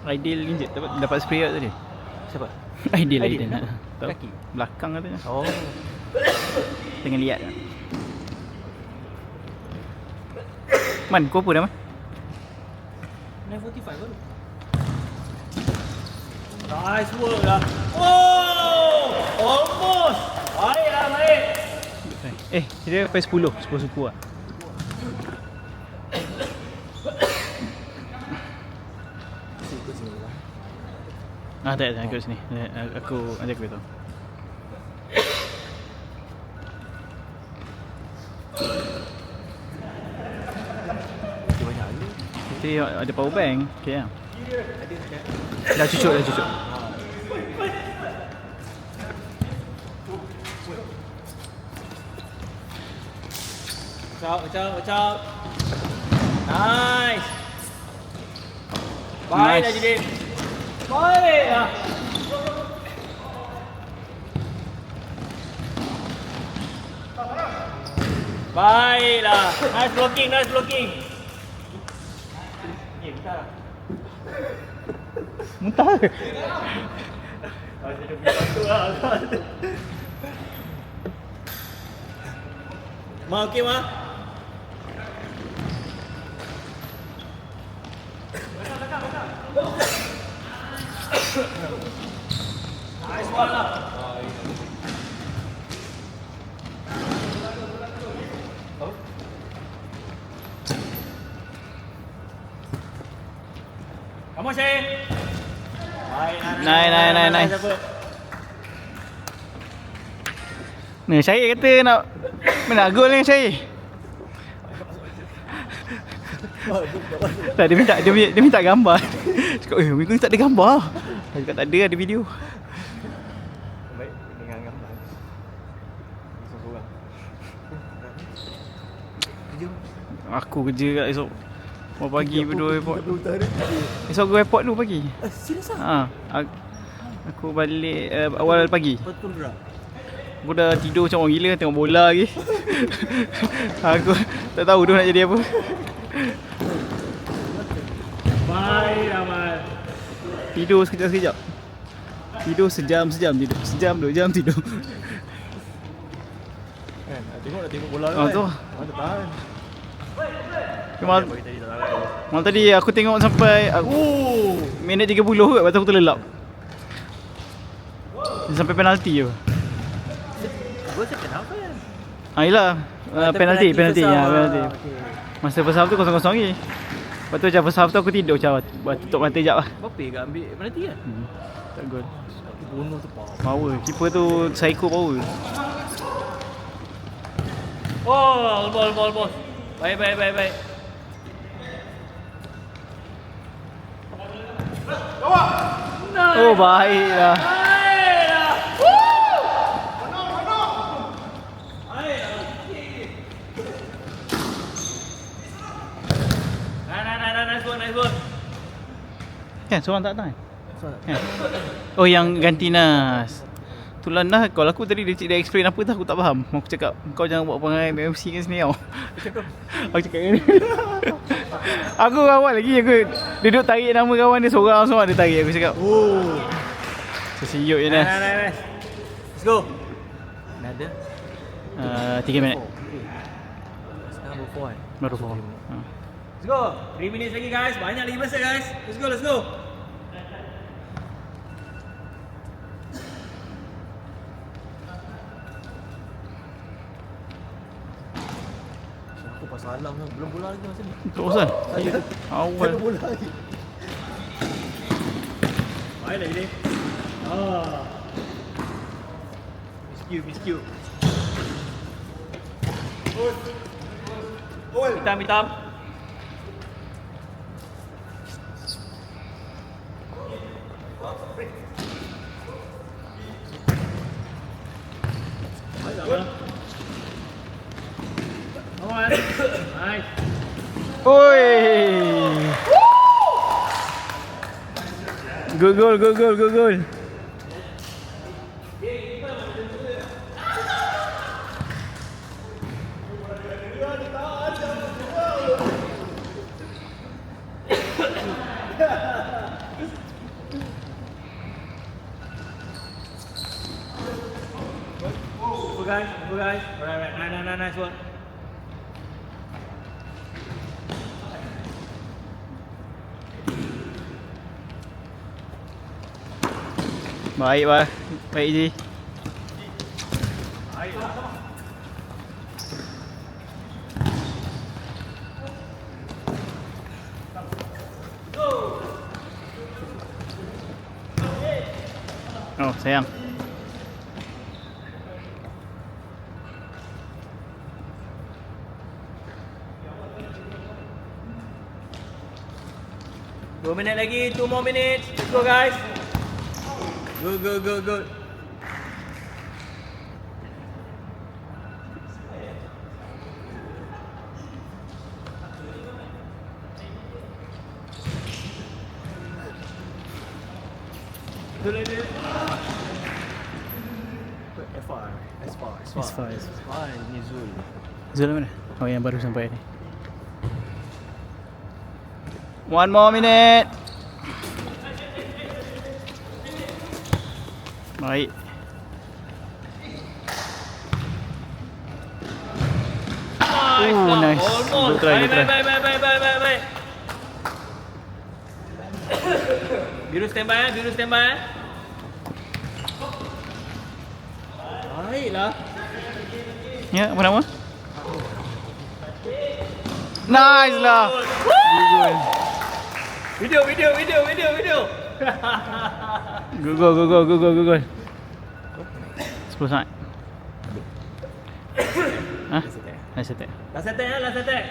Ideal injet dapat spray out tadi. Siapa? Ideal. Tahu. Kaki? Belakang katanya. Oh. Tengah lihat. Man, kau apa dah man? 945 baru. Nice work lah. Oh! Almost. Baik lah, baik. Dia sampai 10 suku lah. Ikut sini lah. Tak ikut sini. Aku ajak kau tahu. Dia banyak ni. Nanti ada power bank. Okay lah. Dah cucuk. Watch out. Nice. Baik Nice. lah Jidin. Baik lah. Baiklah. Nice blocking. Bentar lah. Muntah ke? Ma, okey Ma? Nice one lah. Come on, Syed. Nice. Ni Syed kata nak gol ni Syed. Tak, dia minta gambar. Cakap, minggu ni tak ada gambar. Saya cakap tak ada video. Baik, dengan gambar. Seorang-seorang. Kerja. Aku kerja kat esok. Mau pagi berdua airport. Esok aku airport dulu pagi. Serius ah? Aku balik awal pagi. Betul gerak. Aku dah tidur macam orang gila tengok bola lagi. Aku tak tahu tu nak jadi apa. Baik Amal. Tidur sekejap. Tidur sejam tidur. Sejam 2 jam tidur. Kan, nak tengok bola Ah, kan. tu. Mana tahan. Malam Bagi tadi tak tahan. tadi aku tengok sampai minit 30 kot, lepas tu aku terlelap. Sampai penalti je. Gol second half kan? Yelah. Penalti. first half. Penalti. Okey. Masa first half tu 0-0 lagi. Lepas tu macam first half tu aku tidur macam tutup mata sekejap lah. Bape ke ambil penalti kan? Tak gol. Aku bunuh tu power. Power. Keeper tu psycho power. Oh, ball. Baik. Oh, baiklah. Nice one. Kan seorang tak tahan. Kan? Oh, yang ganti Nas. Itulah Nas, kalau aku tadi dia explain apa tu aku tak faham. Aku cakap kau jangan buat perangai MC kat sini tau. Aku cakap ni. Aku awal lagi aku duduk tarik nama kawan dia seorang dia tarik. Aku cakap sesiut je Nas. Nice. Let's go. Another 3 minit. Sekarang baru 4 Baru 4. Let's go. 3 minutes lagi guys. Banyak lagi masa guys. Let's go. Aku pasal alam tu. Belum bola lagi masa ni. Terus kan? Awal. Bola lagi. Baik lagi ni. Miscue. Hitam. Nice. Oi. Good goal. guys. Alright, nice one. Baik bah. Baik Ji. Oh, sayang. Dua minit lagi, 2 more minutes. Let's go guys. Good. As far as Ini Zul. Zul mana? Oh, yang baru sampai ni. 1 more minute. Baik. Nice. Almost. Good try. Baik. Biru standby. Baiklah. Ya, apa nama? Nice lah. Good. Video. Good. 10 saat. Hah? Nice attack. Last attack.